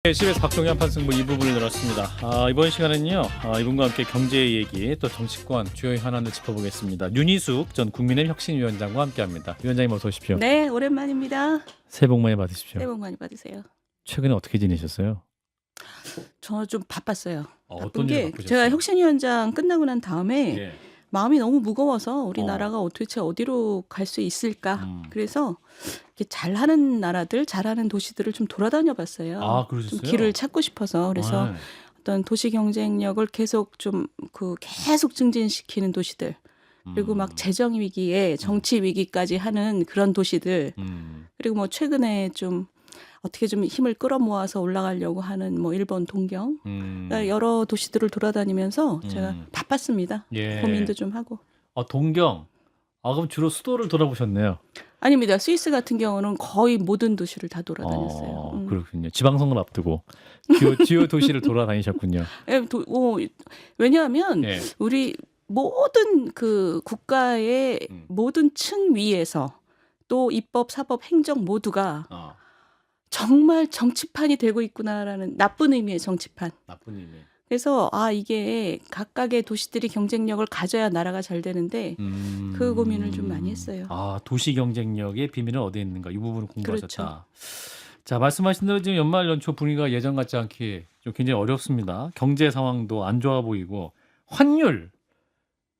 네, CBS 박종현 판승부 2부분을 열었습니다. 이번 시간은요, 이분과 함께 경제 얘기 또 정치권 주요 현안을 짚어보겠습니다. 윤희숙 전 국민의힘 혁신위원장과 함께합니다. 위원장님 어서 오십시오. 네, 오랜만입니다. 새해 복 많이 받으십시오. 새해 복 많이 받으세요. 최근에 어떻게 지내셨어요? 저 좀 바빴어요. 바쁜 어떤 일 게 바쁘셨어요? 제가 혁신위원장 끝나고 난 다음에 예. 마음이 너무 무거워서 우리나라가 도대체 어디로 갈 수 있을까. 그래서 이렇게 잘하는 나라들, 잘하는 도시들을 좀 돌아다녀 봤어요. 그러셨어요? 좀 길을 찾고 싶어서. 그래서 아, 어떤 도시 경쟁력을 계속 계속 증진시키는 도시들. 그리고 막 재정 위기에 정치 위기까지 하는 그런 도시들. 그리고 뭐 최근에 좀 어떻게 좀 힘을 끌어모아서 올라가려고 하는 뭐 일본 동경 그러니까 여러 도시들을 돌아다니면서 제가 바빴습니다. 예. 고민도 좀 하고. 동경. 그럼 주로 수도를 돌아보셨네요. 아닙니다. 스위스 같은 경우는 거의 모든 도시를 다 돌아다녔어요. 그렇군요. 지방선거를 앞두고 주요 도시를 돌아다니셨군요. 예, 왜냐하면 예. 우리 모든 그 국가의 모든 층 위에서 또 입법, 사법, 행정 모두가 정말 정치판이 되고 있구나라는 나쁜 의미의 정치판. 나쁜 의미. 그래서 이게 각각의 도시들이 경쟁력을 가져야 나라가 잘 되는데 그 고민을 좀 많이 했어요. 도시 경쟁력의 비밀은 어디에 있는가? 이 부분을 공부하셨다. 그렇죠. 자, 말씀하신 대로 지금 연말 연초 분위기가 예전 같지 않게 좀 굉장히 어렵습니다. 경제 상황도 안 좋아 보이고 환율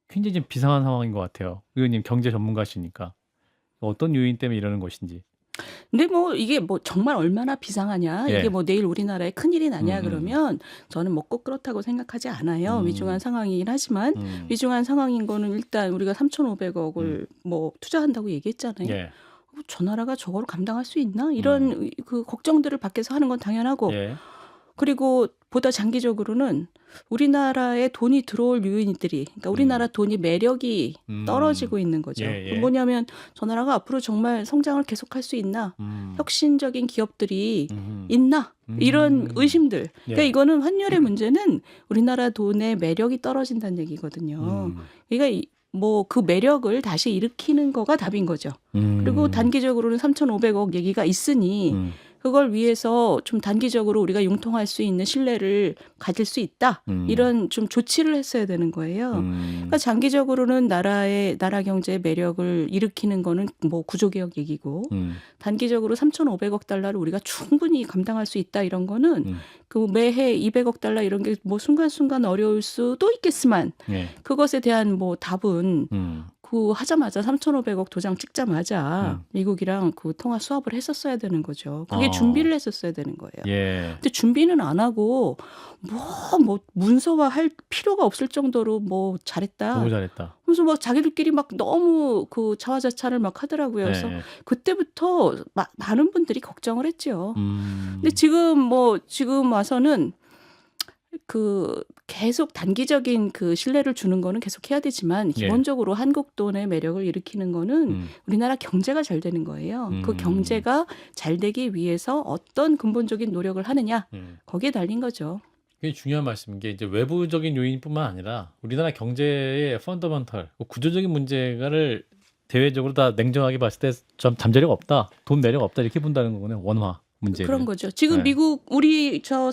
굉장히 좀 비상한 상황인 것 같아요. 의원님 경제 전문가시니까 어떤 요인 때문에 이러는 것인지. 근데 뭐 이게 뭐 정말 얼마나 비상하냐, 예. 이게 뭐 내일 우리나라에 큰일이 나냐 음. 그러면 저는 뭐 꼭 그렇다고 생각하지 않아요. 위중한 상황이긴 하지만 위중한 상황인 거는 일단 우리가 3,500억을 뭐 투자한다고 얘기했잖아요. 예. 저 나라가 저걸 감당할 수 있나? 이런 그 걱정들을 밖에서 하는 건 당연하고 예. 그리고 보다 장기적으로는 우리나라에 돈이 들어올 요인들이, 그러니까 우리나라 돈이 매력이 떨어지고 있는 거죠. 예, 예. 뭐냐면 저 나라가 앞으로 정말 성장을 계속할 수 있나? 혁신적인 기업들이 있나? 이런 의심들. 그러니까 예. 이거는 환율의 문제는 우리나라 돈의 매력이 떨어진다는 얘기거든요. 그러니까 뭐 그 매력을 다시 일으키는 거가 답인 거죠. 그리고 단기적으로는 3,500억 얘기가 있으니 그걸 위해서 좀 단기적으로 우리가 융통할 수 있는 신뢰를 가질 수 있다. 이런 좀 조치를 했어야 되는 거예요. 그러니까 장기적으로는 나라 경제의 매력을 일으키는 거는 뭐 구조개혁 얘기고 단기적으로 3,500억 달러를 우리가 충분히 감당할 수 있다. 이런 거는 그 매해 200억 달러 이런 게 뭐 순간순간 어려울 수도 있겠지만 예. 그것에 대한 뭐 답은 그 하자마자 3,500억 도장 찍자마자 미국이랑 그 통화 수합을 했었어야 되는 거죠. 그게 준비를 했었어야 되는 거예요. 예. 근데 준비는 안 하고 뭐 문서화할 필요가 없을 정도로 뭐 잘했다. 너무 잘했다. 그래서 막 자기들끼리 막 너무 그 자화자찬을 막 하더라고요. 그래서 예. 그때부터 많은 분들이 걱정을 했죠. 근데 지금 와서는 그 계속 단기적인 그 신뢰를 주는 거는 계속 해야 되지만 기본적으로 한국 돈의 매력을 일으키는 거는 우리나라 경제가 잘 되는 거예요. 그 경제가 잘 되기 위해서 어떤 근본적인 노력을 하느냐 거기에 달린 거죠. 굉장히 중요한 말씀인 게 이제 외부적인 요인뿐만 아니라 우리나라 경제의 펀더멘털, 구조적인 문제를 대외적으로 다 냉정하게 봤을 때 좀 잠재력 없다, 돈 매력 없다 이렇게 본다는 거군요. 원화 문제. 그런 거죠. 지금 네. 미국 우리 저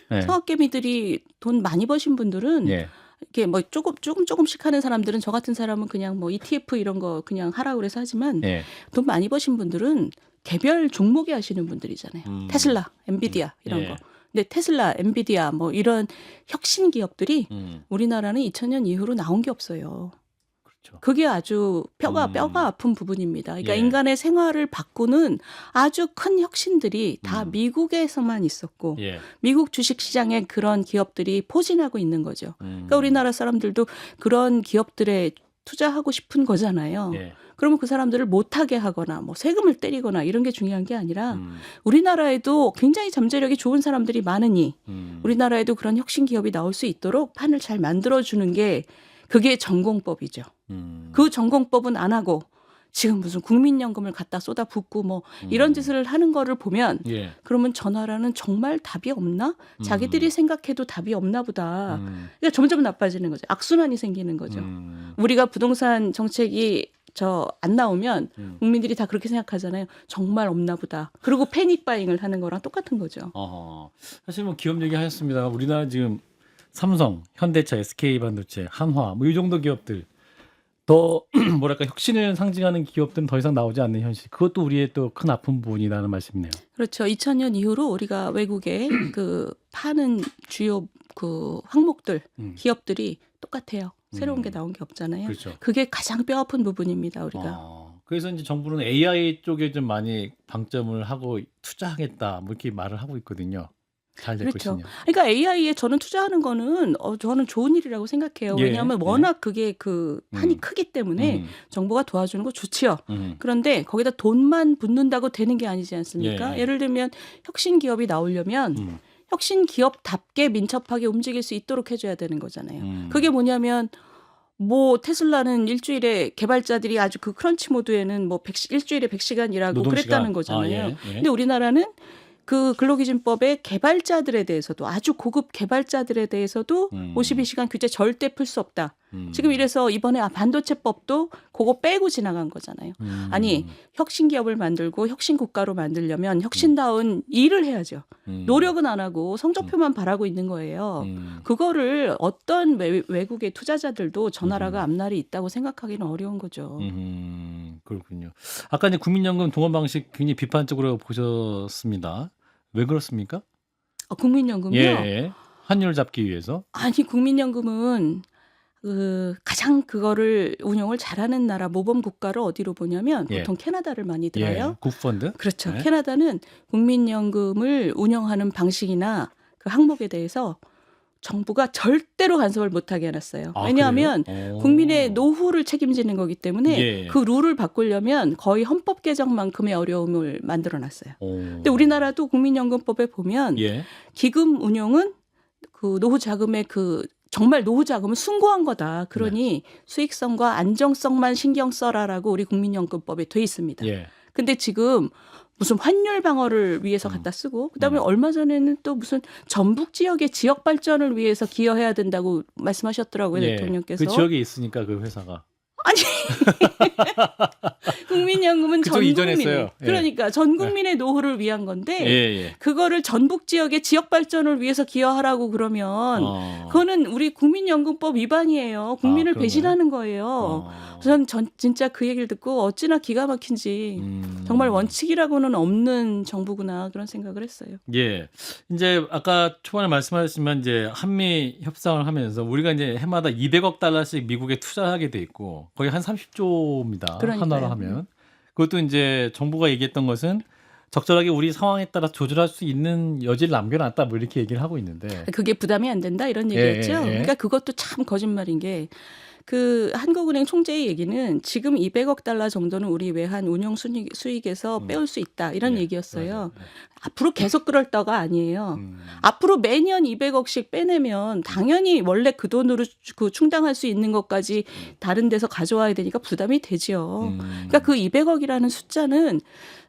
네. 서학개미들이 돈 많이 버신 분들은 예. 이렇게 뭐 조금씩 하는 사람들은 저 같은 사람은 그냥 뭐 ETF 이런 거 그냥 하라 그래서 하지만 예. 돈 많이 버신 분들은 개별 종목에 하시는 분들이잖아요. 테슬라, 엔비디아 이런 예. 거. 근데 테슬라, 엔비디아 뭐 이런 혁신 기업들이 우리나라는 2000년 이후로 나온 게 없어요. 그렇죠. 그게 아주 뼈가 아픈 부분입니다. 그러니까 예. 인간의 생활을 바꾸는 아주 큰 혁신들이 다 미국에서만 있었고 예. 미국 주식시장에 그런 기업들이 포진하고 있는 거죠. 그러니까 우리나라 사람들도 그런 기업들에 투자하고 싶은 거잖아요. 예. 그러면 그 사람들을 못하게 하거나 뭐 세금을 때리거나 이런 게 중요한 게 아니라 우리나라에도 굉장히 잠재력이 좋은 사람들이 많으니 우리나라에도 그런 혁신 기업이 나올 수 있도록 판을 잘 만들어주는 게 그게 전공법이죠. 그 전공법은 안 하고 지금 무슨 국민연금을 갖다 쏟아붓고 뭐 이런 짓을 하는 거를 보면 예. 그러면 저 나라는 정말 답이 없나? 자기들이 생각해도 답이 없나 보다. 그러니까 점점 나빠지는 거죠. 악순환이 생기는 거죠. 우리가 부동산 정책이 안 나오면 음. 국민들이 다 그렇게 생각하잖아요. 정말 없나 보다. 그리고 패닉 바잉을 하는 거랑 똑같은 거죠. 사실 뭐 기업 얘기하셨습니다. 우리나라 지금 삼성, 현대차, SK반도체, 한화 뭐 이 정도 기업들 더 뭐랄까 혁신을 상징하는 기업들은 더 이상 나오지 않는 현실. 그것도 우리의 또 큰 아픈 부분이라는 말씀이네요. 그렇죠. 2000년 이후로 우리가 외국에 그 파는 주요 그 항목들, 음. 기업들이 똑같아요. 새로운 게 음. 나온 게 없잖아요. 그렇죠. 그게 가장 뼈아픈 부분입니다. 우리가. 그래서 이제 정부는 AI 쪽에 좀 많이 방점을 하고 투자하겠다 뭐 이렇게 말을 하고 있거든요. 잘 될 그렇죠. 것이냐. 그러니까 AI에 저는 투자하는 거는 저는 좋은 일이라고 생각해요. 예, 왜냐하면 예. 워낙 그게 그 판이 음. 크기 때문에 음. 정부가 도와주는 거 좋지요. 음. 그런데 거기다 돈만 붓는다고 되는 게 아니지 않습니까? 예. 예를 들면 혁신 기업이 나오려면 음. 혁신 기업답게 민첩하게 움직일 수 있도록 해줘야 되는 거잖아요. 음. 그게 뭐냐면 뭐 테슬라는 일주일에 개발자들이 아주 그 크런치 모드에는 뭐 일주일에 100시간 일하고 그랬다는 거잖아요. 예. 근데 우리나라는 그 근로기준법의 개발자들에 대해서도 아주 고급 개발자들에 대해서도 52시간 규제 절대 풀 수 없다. 지금 이래서 이번에 반도체법도 그거 빼고 지나간 거잖아요. 아니 혁신 기업을 만들고 혁신 국가로 만들려면 혁신다운 일을 해야죠. 노력은 안 하고 성적표만 바라고 있는 거예요. 그거를 어떤 외국의 투자자들도 저 나라가 앞날이 있다고 생각하기는 어려운 거죠. 그렇군요. 아까 이제 국민연금 동원 방식 굉장히 비판적으로 보셨습니다. 왜 그렇습니까? 국민연금이요? 예. 환율 잡기 위해서. 아니 국민연금은 가장 그거를 운영을 잘하는 나라 모범 국가를 어디로 보냐면 예. 보통 캐나다를 많이 들어요. 예. 국펀드. 그렇죠. 네. 캐나다는 국민연금을 운영하는 방식이나 그 항목에 대해서 정부가 절대로 간섭을 못하게 해놨어요. 왜냐하면 그래요? 국민의 노후를 책임지는 거기 때문에 예. 그 룰을 바꾸려면 거의 헌법 개정만큼의 어려움을 만들어놨어요. 근데 근데 우리나라도 국민연금법에 보면 예. 기금 운용은 그 노후 자금의 정말 노후 자금을 숭고한 거다. 그러니 수익성과 안정성만 신경 써라라고 우리 국민연금법에 돼 있습니다. 예. 근데 지금 무슨 환율 방어를 위해서 갖다 쓰고 그다음에 얼마 전에는 또 무슨 전북 지역의 지역 발전을 위해서 기여해야 된다고 말씀하셨더라고요. 예. 대통령께서. 그 지역에 있으니까 그 회사가. 아니 국민연금은 그쪽 전 국민의 이전했어요. 예. 그러니까 전 국민의 노후를 위한 건데 예. 그거를 전북 지역의 지역 발전을 위해서 기여하라고 그러면 그거는 우리 국민연금법 위반이에요. 국민을 그런가요? 배신하는 거예요. 전 진짜 그 얘기를 듣고 어찌나 기가 막힌지 정말 원칙이라고는 없는 정부구나 그런 생각을 했어요. 예. 이제 아까 초반에 말씀하셨지만 이제 한미 협상을 하면서 우리가 이제 해마다 200억 달러씩 미국에 투자하게 돼 있고 거의 한 30조입니다. 그러니까요. 하나로 하면. 그것도 이제 정부가 얘기했던 것은 적절하게 우리 상황에 따라 조절할 수 있는 여지를 남겨놨다 뭐 이렇게 얘기를 하고 있는데 그게 부담이 안 된다 이런 얘기였죠. 예. 그러니까 그것도 참 거짓말인 게 그 한국은행 총재의 얘기는 지금 200억 달러 정도는 우리 외환 운용 수익에서 빼올 수 있다 이런 예. 얘기였어요. 맞아요. 앞으로 계속 그럴 떠가 아니에요. 앞으로 매년 200억씩 빼내면 당연히 원래 그 돈으로 그 충당할 수 있는 것까지 다른 데서 가져와야 되니까 부담이 되죠. 그러니까 그 200억이라는 숫자는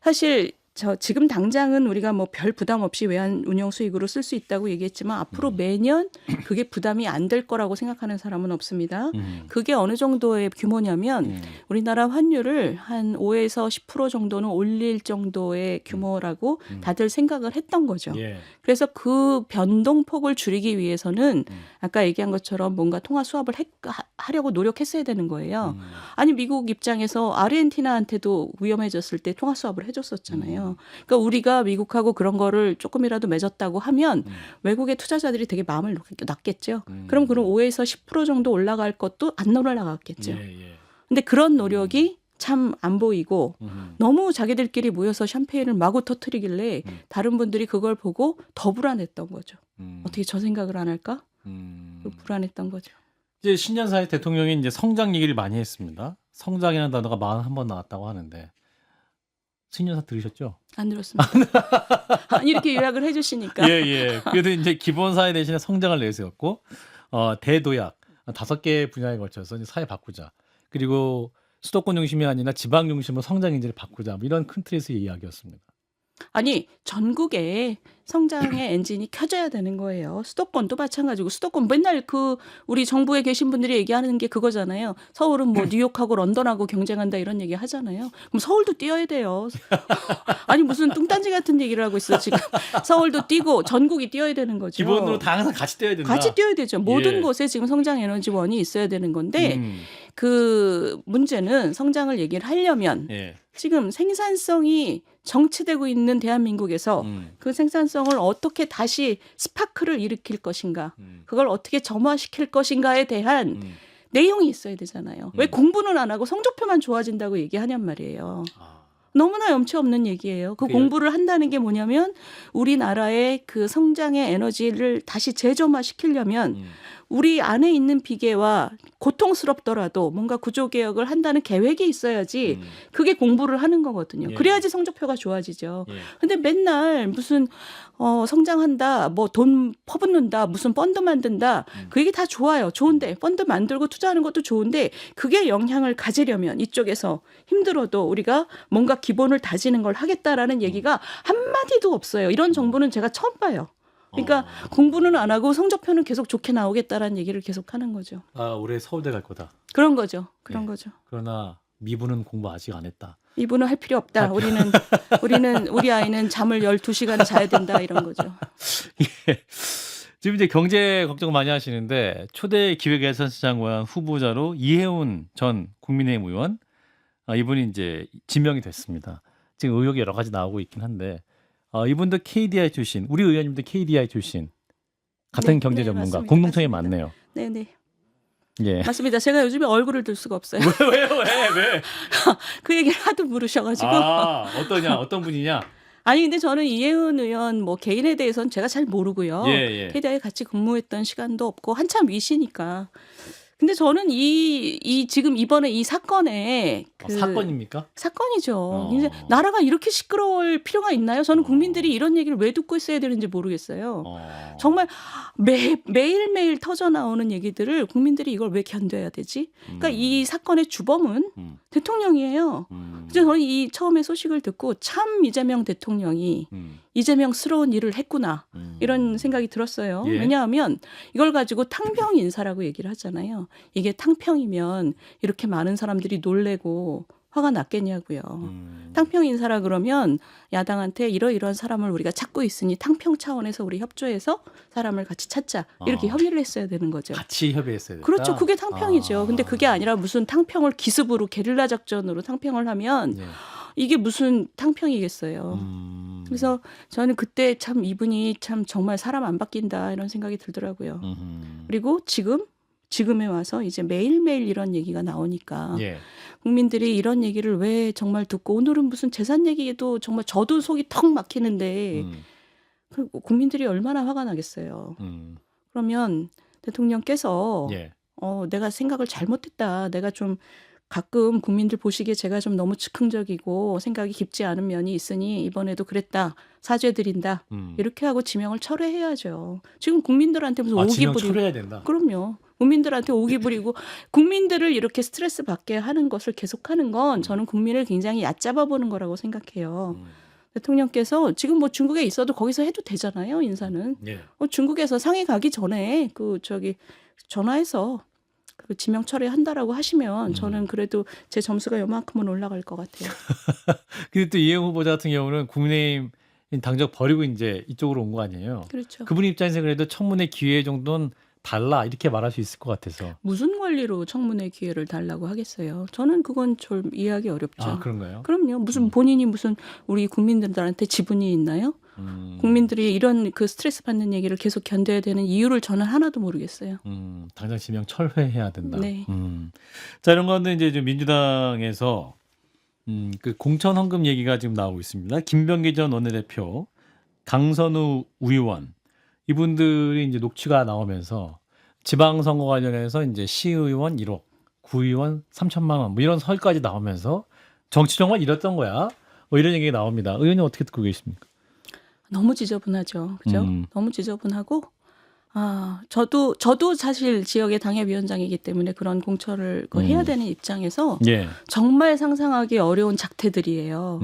사실 지금 당장은 우리가 뭐 별 부담 없이 외환 운용 수익으로 쓸 수 있다고 얘기했지만 앞으로 매년 그게 부담이 안 될 거라고 생각하는 사람은 없습니다. 그게 어느 정도의 규모냐면 우리나라 환율을 한 5에서 10% 정도는 올릴 정도의 규모라고 다들 생각을 했던 거죠. 예. 그래서 그 변동폭을 줄이기 위해서는 아까 얘기한 것처럼 뭔가 통화 수합을 하려고 노력했어야 되는 거예요. 아니 미국 입장에서 아르헨티나한테도 위험해졌을 때 통화 수합을 해줬었잖아요. 그러니까 우리가 미국하고 그런 거를 조금이라도 맺었다고 하면 외국의 투자자들이 되게 마음을 놨겠죠. 그럼 5에서 10% 정도 올라갈 것도 안 올라갔겠죠. 근데 그런 노력이 참 안 보이고 너무 자기들끼리 모여서 샴페인을 마구 터뜨리길래 다른 분들이 그걸 보고 더 불안했던 거죠. 어떻게 저 생각을 안 할까? 불안했던 거죠. 이제 신년사에 대통령이 이제 성장 얘기를 많이 했습니다. 성장이라는 단어가 41번 나왔다고 하는데 신년사 들으셨죠? 안 들었습니다. 아니, 이렇게 요약을 해주시니까. 예. 그래도 이제 기본 사회 대신에 성장을 내세웠고 대도약 5개 분야에 걸쳐서 이제 사회 바꾸자. 그리고 수도권 중심이 아니라 지방 중심으로 성장 인재를 바꾸자. 뭐 이런 큰 틀에서 이야기였습니다. 아니 전국에 성장의 엔진이 켜져야 되는 거예요. 수도권도 마찬가지고 수도권 맨날 그 우리 정부에 계신 분들이 얘기하는 게 그거잖아요. 서울은 뭐 뉴욕하고 런던하고 경쟁한다 이런 얘기 하잖아요. 그럼 서울도 뛰어야 돼요. 아니 무슨 뚱딴지 같은 얘기를 하고 있어 지금. 서울도 뛰고 전국이 뛰어야 되는 거죠. 기본으로 다 항상 같이 뛰어야 된다. 같이 뛰어야 되죠. 모든 예. 곳에 지금 성장 에너지원이 있어야 되는 건데 그 문제는 성장을 얘기를 하려면 예. 지금 생산성이 정체되고 있는 대한민국에서 그 생산성을 어떻게 다시 스파크를 일으킬 것인가, 그걸 어떻게 점화시킬 것인가에 대한 내용이 있어야 되잖아요. 왜 공부는 안 하고 성적표만 좋아진다고 얘기하냔 말이에요. 너무나 염치 없는 얘기예요. 그 공부를 한다는 게 뭐냐면 우리나라의 그 성장의 에너지를 다시 재점화시키려면 우리 안에 있는 비계와 고통스럽더라도 뭔가 구조개혁을 한다는 계획이 있어야지 그게 공부를 하는 거거든요. 예. 그래야지 성적표가 좋아지죠. 예. 근데 맨날 무슨 성장한다, 뭐 돈 퍼붓는다, 무슨 펀드 만든다. 그 얘기 다 좋아요. 좋은데 펀드 만들고 투자하는 것도 좋은데 그게 영향을 가지려면 이쪽에서 힘들어도 우리가 뭔가 기본을 다지는 걸 하겠다라는 얘기가 한마디도 없어요. 이런 정부는 제가 처음 봐요. 그러니까 공부는 안 하고 성적표는 계속 좋게 나오겠다라는 얘기를 계속 하는 거죠. 아, 올해 서울대 갈 거다. 그런 거죠. 그런 네. 거죠. 그러나 미부는 공부 아직 안 했다. 이분은 할 필요 없다. 우리 아이는 잠을 12시간 자야 된다 이런 거죠. 예. 지금 이제 경제 걱정 많이 하시는데 초대 기획예산시장관 후보자로 이해운 전 국민의힘 의원 이분이 이제 지명이 됐습니다. 지금 의혹이 여러 가지 나오고 있긴 한데 이분도 KDI 출신, 우리 의원님도 KDI 출신, 같은 네, 경제 네, 전문가, 맞습니다. 공동성이 맞습니다. 많네요. 네네. 예. 맞습니다. 제가 요즘에 얼굴을 들 수가 없어요. 왜? 그 얘기를 하도 물으셔가지고. 어떤 분이냐? 아니 근데 저는 이해은 의원 뭐 개인에 대해서는 제가 잘 모르고요. 예. KDI에 같이 근무했던 시간도 없고 한참 위시니까. 근데 저는 이 지금 이번에 이 사건에 사건입니까? 사건이죠. 이제 나라가 이렇게 시끄러울 필요가 있나요? 저는 국민들이 이런 얘기를 왜 듣고 있어야 되는지 모르겠어요. 정말 매일매일 터져 나오는 얘기들을 국민들이 이걸 왜 견뎌야 되지? 그러니까 이 사건의 주범은 대통령이에요. 그래서 저는 이 처음에 소식을 듣고 참 이재명 대통령이 이재명스러운 일을 했구나 이런 생각이 들었어요. 예. 왜냐하면 이걸 가지고 탕평 인사라고 얘기를 하잖아요. 이게 탕평이면 이렇게 많은 사람들이 놀래고 화가 났겠냐고요. 탕평 인사라 그러면 야당한테 이러이러한 사람을 우리가 찾고 있으니 탕평 차원에서 우리 협조해서 사람을 같이 찾자 이렇게 협의를 했어야 되는 거죠. 같이 협의했어야 됐다. 그렇죠. 그게 탕평이죠. 근데 그게 아니라 무슨 탕평을 기습으로 게릴라 작전으로 탕평을 하면 이게 무슨 탕평이겠어요. 그래서 저는 그때 참 이분이 참 정말 사람 안 바뀐다 이런 생각이 들더라고요. 그리고 지금에 와서 이제 매일매일 이런 얘기가 나오니까 국민들이 이런 얘기를 왜 정말 듣고 오늘은 무슨 재산 얘기도 정말 저도 속이 턱 막히는데 그리고 국민들이 얼마나 화가 나겠어요. 그러면 대통령께서 내가 생각을 잘못했다. 내가 좀 가끔 국민들 보시기에 제가 좀 너무 즉흥적이고 생각이 깊지 않은 면이 있으니 이번에도 그랬다. 사죄드린다. 이렇게 하고 지명을 철회해야죠. 지금 국민들한테 무슨 오기 지명 부리고. 철회해야 된다. 그럼요. 국민들한테 오기 부리고 국민들을 이렇게 스트레스 받게 하는 것을 계속하는 건 저는 국민을 굉장히 얕잡아 보는 거라고 생각해요. 대통령께서 지금 뭐 중국에 있어도 거기서 해도 되잖아요. 인사는. 중국에서 상해 가기 전에 전화해서 그 지명 처리한다라고 하시면 저는 그래도 제 점수가 요만큼은 올라갈 것 같아요. 근데 또 이해운 후보자 같은 경우는 국민의힘 당적 버리고 이제 이쪽으로 온 거 아니에요. 그렇죠. 그분 입장에서 그래도 청문회 기회 정도는 달라 이렇게 말할 수 있을 것 같아서. 무슨 권리로 청문회 기회를 달라고 하겠어요. 저는 그건 좀 이해하기 어렵죠. 아, 그런가요? 그럼요. 무슨 본인이 무슨 우리 국민들한테 지분이 있나요? 국민들이 이런 그 스트레스 받는 얘기를 계속 견뎌야 되는 이유를 저는 하나도 모르겠어요. 당장 지명 철회해야 된다. 네. 자, 이런 건데 이제 좀 민주당에서 그 공천 헌금 얘기가 지금 나오고 있습니다. 김병기 전 원내대표, 강선우 의원 이분들이 이제 녹취가 나오면서 지방선거 관련해서 이제 시의원 1억, 구의원 3천만 원 뭐 이런 설까지 나오면서 정치 정말 이랬던 거야. 뭐 이런 얘기가 나옵니다. 의원님 어떻게 듣고 계십니까? 너무 지저분하죠. 그죠? 너무 지저분하고 저도 사실 지역의 당협위원장이기 때문에 그런 공천을 해야 되는 입장에서 정말 상상하기 어려운 작태들이에요.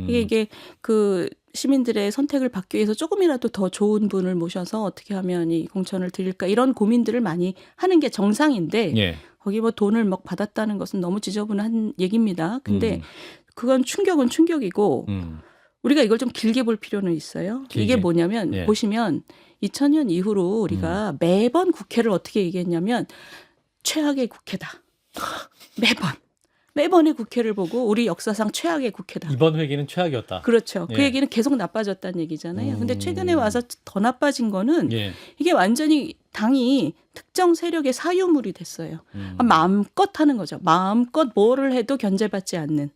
이게 그 시민들의 선택을 받기 위해서 조금이라도 더 좋은 분을 모셔서 어떻게 하면 이 공천을 드릴까 이런 고민들을 많이 하는 게 정상인데 예. 거기 뭐 돈을 막 받았다는 것은 너무 지저분한 얘기입니다. 근데 음. 그건 충격은 충격이고 우리가 이걸 좀 길게 볼 필요는 있어요. 길게. 이게 뭐냐면 예. 보시면 2000년 이후로 우리가 매번 국회를 어떻게 얘기했냐면 최악의 국회다. 매번의 국회를 보고 우리 역사상 최악의 국회다. 이번 회기는 최악이었다. 그렇죠. 그 예. 얘기는 계속 나빠졌다는 얘기잖아요. 근데 최근에 와서 더 나빠진 거는 예. 이게 완전히 당이 특정 세력의 사유물이 됐어요. 마음껏 하는 거죠. 마음껏 뭐를 해도 견제받지 않는.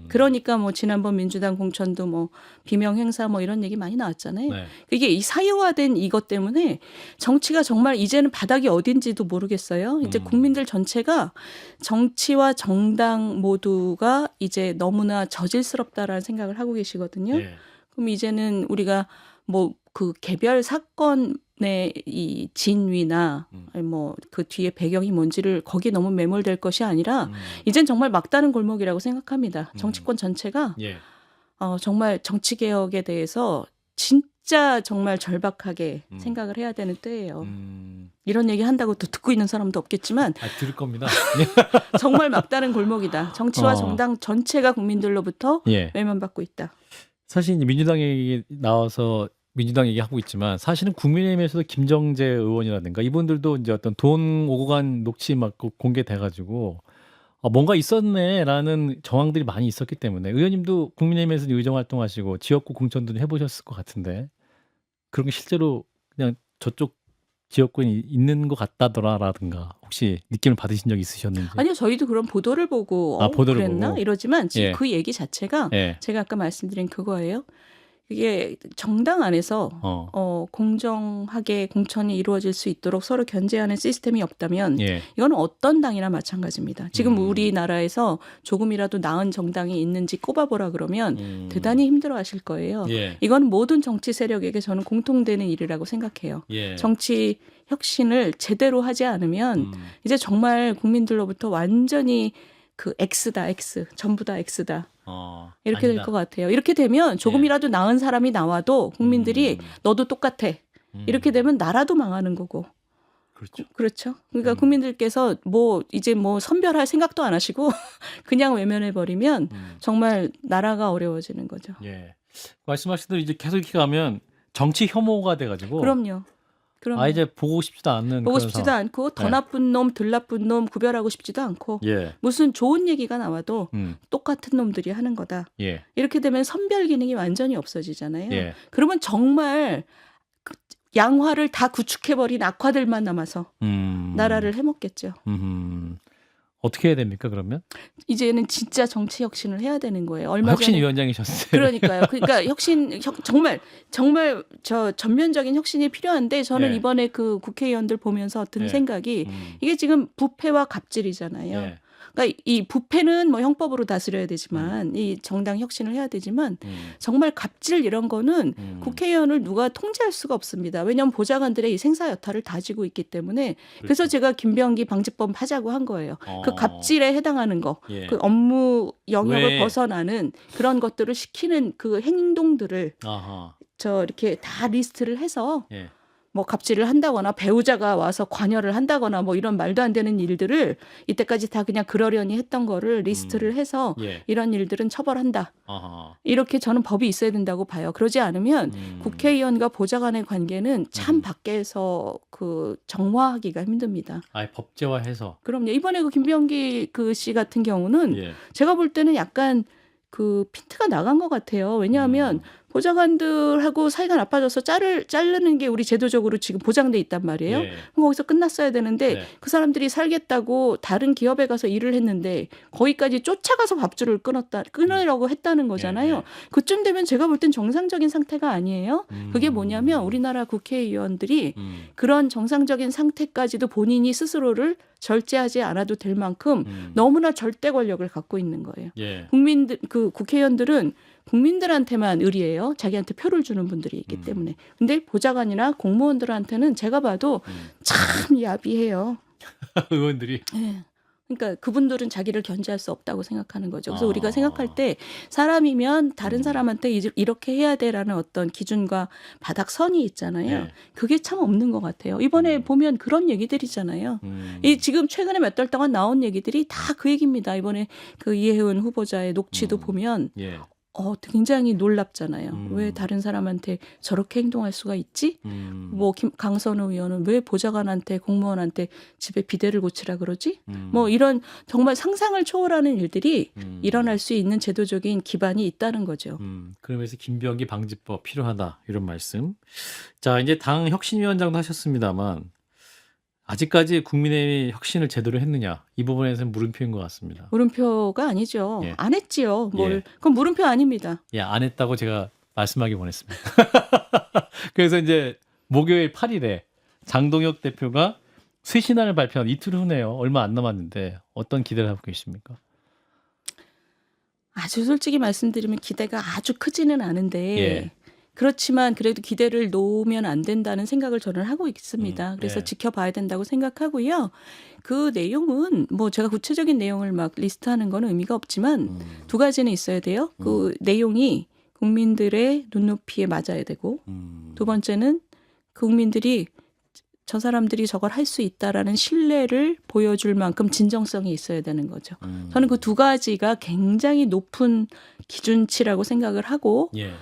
그러니까 뭐 지난번 민주당 공천도 뭐 비명 행사 뭐 이런 얘기 많이 나왔잖아요. 네. 이게 이 사유화된 이것 때문에 정치가 정말 이제는 바닥이 어딘지도 모르겠어요. 이제 국민들 전체가 정치와 정당 모두가 이제 너무나 저질스럽다라는 생각을 하고 계시거든요. 예. 그럼 이제는 우리가 뭐 그 개별 사건의 이 진위나 뭐 그 뒤에 배경이 뭔지를 거기에 너무 매몰될 것이 아니라 이젠 정말 막다른 골목이라고 생각합니다. 정치권 전체가 예. 정말 정치 개혁에 대해서 진짜 정말 절박하게 생각을 해야 되는 때예요. 이런 얘기 한다고 또 듣고 있는 사람도 없겠지만 들을 겁니다. 정말 막다른 골목이다. 정치와 어. 정당 전체가 국민들로부터 예. 외면받고 있다. 사실 이제 민주당 얘기 나와서 민주당 얘기하고 있지만 사실은 국민의힘에서도 김정재 의원이라든가 이분들도 이제 어떤 돈 오고 간 녹취 막 공개돼가지고 뭔가 있었네라는 정황들이 많이 있었기 때문에 의원님도 국민의힘에서 의정 활동하시고 지역구 공천도 해보셨을 것 같은데 그런 게 실제로 그냥 저쪽 지역구에 있는 것 같다더라라든가 혹시 느낌을 받으신 적 있으셨는지? 아니요, 저희도 그런 보도를 보고 보도를 그랬나 보고. 이러지만 지금 예. 그 얘기 자체가 예. 제가 아까 말씀드린 그거예요. 이게 정당 안에서 공정하게 공천이 이루어질 수 있도록 서로 견제하는 시스템이 없다면 예. 이건 어떤 당이나 마찬가지입니다. 지금 우리나라에서 조금이라도 나은 정당이 있는지 꼽아보라 그러면 대단히 힘들어하실 거예요. 예. 이건 모든 정치 세력에게 저는 공통되는 일이라고 생각해요. 예. 정치 혁신을 제대로 하지 않으면 이제 정말 국민들로부터 완전히 그 X다, X. 전부 다 X다. 이렇게 될 것 같아요. 이렇게 되면 조금이라도 나은 사람이 나와도 국민들이 너도 똑같아. 이렇게 되면 나라도 망하는 거고. 그렇죠. 그렇죠. 그러니까 국민들께서 뭐 이제 뭐 선별할 생각도 안 하시고 그냥 외면해 버리면 정말 나라가 어려워지는 거죠. 예. 말씀하신 대로 이제 계속 이렇게 가면 정치 혐오가 돼가지고 그럼요. 이제 보고 싶지도 않는 보고 그런 싶지도 상황. 않고 더 네. 나쁜 놈, 덜 나쁜 놈 구별하고 싶지도 않고 예. 무슨 좋은 얘기가 나와도 음. 똑같은 놈들이 하는 거다. 예. 이렇게 되면 선별 기능이 완전히 없어지잖아요. 예. 그러면 정말 그 양화를 다 구축해버린 악화들만 남아서 나라를 해먹겠죠. 어떻게 해야 됩니까 그러면? 이제는 진짜 정치 혁신을 해야 되는 거예요. 얼마 전에 혁신위원장이셨어요. 그러니까요. 그러니까 정말 저 전면적인 혁신이 필요한데 저는 예. 이번에 그 국회의원들 보면서 든 예. 생각이 이게 지금 부패와 갑질이잖아요. 예. 그러니까 이 부패는 뭐 형법으로 다스려야 되지만 이 정당 혁신을 해야 되지만 정말 갑질 이런 거는 국회의원을 누가 통제할 수가 없습니다. 왜냐하면 보좌관들의 이 생사 여탈을 다지고 있기 때문에 그래서 제가 김병기 방지법 하자고 한 거예요. 그 갑질에 해당하는 거, 예. 그 업무 영역을 왜? 벗어나는 그런 것들을 시키는 그 행동들을 아하. 이렇게 다 리스트를 해서 예. 뭐 갑질을 한다거나 배우자가 와서 관여를 한다거나 뭐 이런 말도 안 되는 일들을 이때까지 다 그냥 그러려니 했던 거를 리스트를 해서 예. 이런 일들은 처벌한다. 아하. 이렇게 저는 법이 있어야 된다고 봐요. 그러지 않으면 국회의원과 보좌관의 관계는 참 밖에서 그 정화하기가 힘듭니다. 아예 법제화해서. 그럼요. 이번에 그 김병기 그 씨 같은 경우는 예. 제가 볼 때는 약간 그 핀트가 나간 것 같아요. 왜냐하면 보좌관들하고 사이가 나빠져서 자르는 게 우리 제도적으로 지금 보장돼 있단 말이에요. 예. 그럼 거기서 끝났어야 되는데 네. 그 사람들이 살겠다고 다른 기업에 가서 일을 했는데 거기까지 쫓아가서 밥줄을 끊으려고 했다는 거잖아요. 예. 그쯤 되면 제가 볼 땐 정상적인 상태가 아니에요. 그게 뭐냐면 우리나라 국회의원들이 그런 정상적인 상태까지도 본인이 스스로를 절제하지 않아도 될 만큼 너무나 절대 권력을 갖고 있는 거예요. 예. 그 국회의원들은 국민들한테만 의리해요. 자기한테 표를 주는 분들이 있기 때문에. 근데 보좌관이나 공무원들한테는 제가 봐도 참 야비해요. 의원들이. 네. 그러니까 그분들은 자기를 견제할 수 없다고 생각하는 거죠. 그래서 아. 우리가 생각할 때 사람이면 다른 음. 사람한테 이렇게 해야 돼라는 어떤 기준과 바닥선이 있잖아요. 예. 그게 참 없는 것 같아요. 이번에 보면 그런 얘기들이잖아요. 이 지금 최근에 몇 달 동안 나온 얘기들이 다 그 얘기입니다. 이번에 그 이혜훈 후보자의 녹취도 보면 예. 굉장히 놀랍잖아요. 왜 음. 다른 사람한테 저렇게 행동할 수가 있지? 뭐 강선우 의원은 왜 보좌관한테 공무원한테 집에 비데를 고치라 그러지? 뭐 이런 정말 상상을 초월하는 일들이 일어날 수 있는 제도적인 기반이 있다는 거죠. 그러면서 김병기 방지법 필요하다 이런 말씀. 자, 이제 당 혁신위원장도 하셨습니다만 아직까지 국민의힘이 혁신을 제대로 했느냐 이 부분에서는 물음표인 것 같습니다. 물음표가 아니죠. 예. 안 했지요. 예. 그건 물음표 아닙니다. 예, 안 했다고 제가 말씀하기 원했습니다. 그래서 이제 목요일 8일에 장동혁 대표가 쇄신안을 발표한 이틀 후네요. 얼마 안 남았는데 어떤 기대를 하고 계십니까? 아주 솔직히 말씀드리면 기대가 아주 크지는 않은데 예. 그렇지만 그래도 기대를 놓으면 안 된다는 생각을 저는 하고 있습니다. 그래서 예. 지켜봐야 된다고 생각하고요. 그 내용은 뭐 제가 구체적인 내용을 막 리스트하는 건 의미가 없지만 두 가지는 있어야 돼요. 그 내용이 국민들의 눈높이에 맞아야 되고 두 번째는 국민들이 저 사람들이 저걸 할 수 있다라는 신뢰를 보여줄 만큼 진정성이 있어야 되는 거죠. 저는 그 두 가지가 굉장히 높은 기준치라고 생각을 하고 예.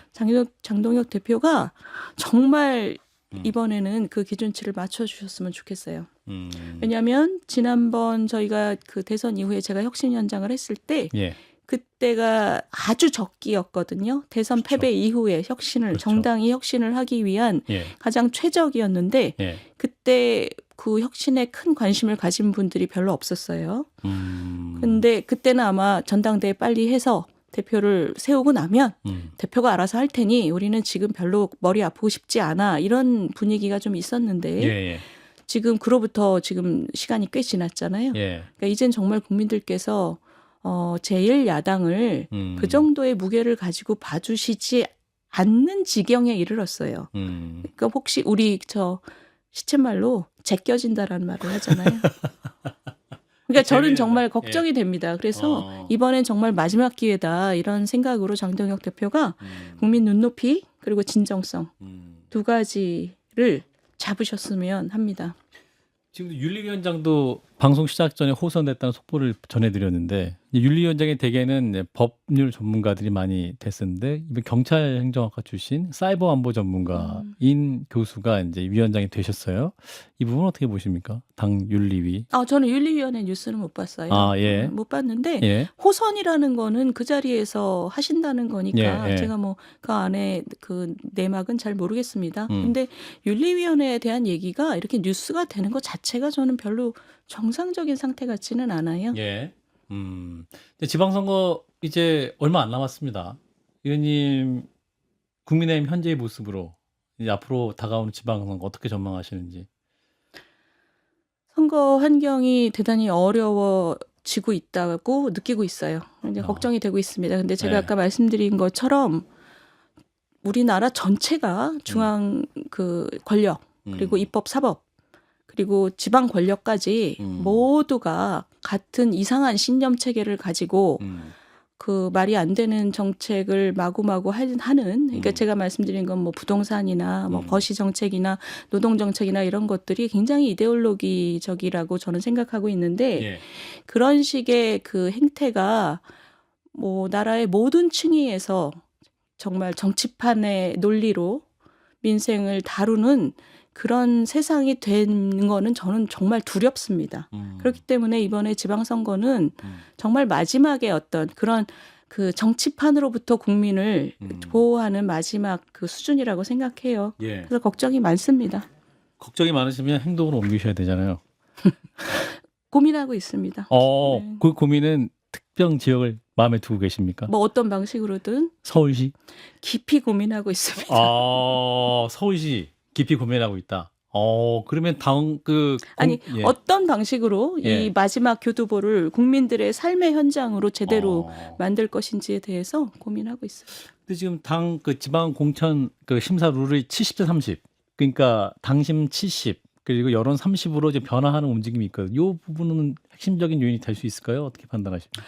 장동혁 대표가 정말 이번에는 그 기준치를 맞춰주셨으면 좋겠어요. 왜냐하면 지난번 저희가 그 대선 이후에 제가 혁신위원장을 했을 때 예. 그때가 아주 적기였거든요. 대선 그렇죠. 패배 이후에 혁신을 그렇죠. 정당이 혁신을 하기 위한 예. 가장 최적이었는데 예. 그때 그 혁신에 큰 관심을 가진 분들이 별로 없었어요. 음. 근데 그때는 아마 전당대회 빨리 해서 대표를 세우고 나면 대표가 알아서 할 테니 우리는 지금 별로 머리 아프고 싶지 않아 이런 분위기가 좀 있었는데 예. 예. 지금 그로부터 지금 시간이 꽤 지났잖아요. 예. 그러니까 이젠 정말 국민들께서 제1야당을 그 정도의 무게를 가지고 봐주시지 않는 지경에 이르렀어요. 그러니까 혹시 우리 저 시쳇말로 제껴진다라는 말을 하잖아요. 그러니까 저는 정말 걱정이 됩니다. 그래서 이번엔 정말 마지막 기회다 이런 생각으로 장동혁 대표가 국민 눈높이 그리고 진정성 두 가지를 잡으셨으면 합니다. 지금 윤리위원장도 방송 시작 전에 호선됐다는 속보를 전해드렸는데 윤리위원장의 대개는 법률 전문가들이 많이 됐었는데 이번 경찰 행정학과 출신 사이버 안보 전문가인 교수가 이제 위원장이 되셨어요. 이 부분 어떻게 보십니까? 당 윤리위. 저는 윤리위원회 뉴스는 못 봤어요. 아, 예. 못 봤는데 예. 호선이라는 거는 그 자리에서 하신다는 거니까 예, 예. 제가 뭐 그 안에 그 내막은 잘 모르겠습니다. 근데 윤리위원회에 대한 얘기가 이렇게 뉴스가 되는 것 자체가 저는 별로 정상적인 상태 같지는 않아요. 예. 근데 지방선거 이제 얼마 안 남았습니다. 의원님 국민의힘 현재의 모습으로 이제 앞으로 다가오는 지방선거 어떻게 전망하시는지. 선거 환경이 대단히 어려워지고 있다고 느끼고 있어요. 이제 걱정이 되고 있습니다. 근데 제가 네. 아까 말씀드린 것처럼 우리나라 전체가 중앙 그 권력 그리고 입법 사법 그리고 지방 권력까지 모두가 같은 이상한 신념 체계를 가지고 그 말이 안 되는 정책을 마구마구 하는 그러니까 제가 말씀드린 건 뭐 부동산이나 뭐 거시 정책이나 노동 정책이나 이런 것들이 굉장히 이데올로기적이라고 저는 생각하고 있는데 예. 그런 식의 그 행태가 뭐 나라의 모든 층위에서 정말 정치판의 논리로 민생을 다루는 그런 세상이 된 거는 저는 정말 두렵습니다. 그렇기 때문에 이번에 지방선거는 정말 마지막에 어떤 그런 그 정치판으로부터 국민을 보호하는 마지막 그 수준이라고 생각해요. 예. 그래서 걱정이 많습니다. 걱정이 많으시면 행동으로 옮기셔야 되잖아요. 고민하고 있습니다. 네. 그 고민은 특정 지역을 마음에 두고 계십니까? 뭐 어떤 방식으로든 서울시? 깊이 고민하고 있습니다. 서울시 깊이 고민하고 있다. 그러면 아니 예. 어떤 방식으로 예. 이 마지막 교두보를 국민들의 삶의 현장으로 제대로 만들 것인지에 대해서 고민하고 있습니다. 근데 지금 당 그 지방 공천 그 심사 룰이 70대 30. 그러니까 당심 70, 그리고 여론 30으로 이제 변화하는 움직임이 있거든요. 이 부분은 핵심적인 요인이 될 수 있을까요? 어떻게 판단하십니까?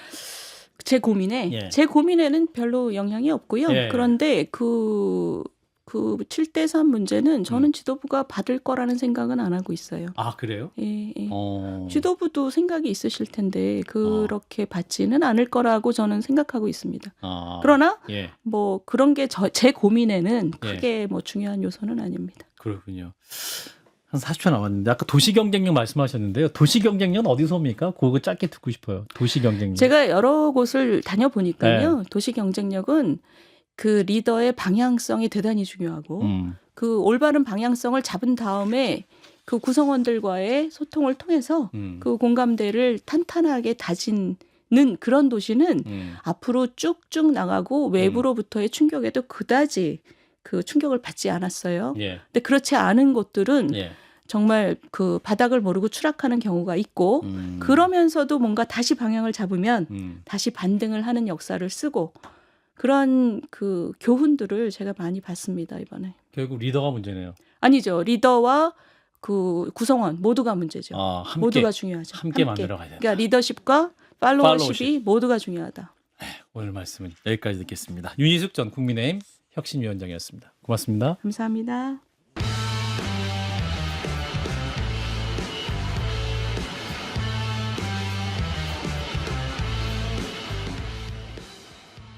제 고민에 예. 제 고민에는 별로 영향이 없고요. 예. 그런데 그 7대3 문제는 저는 지도부가 받을 거라는 생각은 안 하고 있어요. 아 그래요? 예, 예. 어. 지도부도 생각이 있으실 텐데 그렇게 받지는 않을 거라고 저는 생각하고 있습니다. 아. 그러나 예. 뭐 그런 게 제 고민에는 크게 뭐 중요한 요소는 아닙니다. 그렇군요. 한 40초 남았는데 아까 도시경쟁력 말씀하셨는데요. 도시경쟁력은 어디서 옵니까? 그거 짧게 듣고 싶어요. 도시경쟁력. 제가 여러 곳을 다녀보니까요. 도시 경쟁력은 그 리더의 방향성이 대단히 중요하고 그 올바른 방향성을 잡은 다음에 그 구성원들과의 소통을 통해서 그 공감대를 탄탄하게 다지는 그런 도시는 앞으로 쭉쭉 나가고 외부로부터의 충격에도 그다지 그 충격을 받지 않았어요. 예. 근데 그렇지 않은 곳들은 예. 정말 그 바닥을 모르고 추락하는 경우가 있고 그러면서도 뭔가 다시 방향을 잡으면 다시 반등을 하는 역사를 쓰고 그런 그 교훈들을 제가 많이 봤습니다, 이번에. 결국 리더가 문제네요. 아니죠. 리더와 그 구성원 모두가 문제죠. 아, 함께, 모두가 중요하죠. 함께 만들어 가야 된다. 그러니까 리더십과 팔로워십이 모두가 중요하다. 오늘 말씀은 여기까지 듣겠습니다. 윤희숙 전 국민의힘 혁신위원장이었습니다. 고맙습니다. 감사합니다.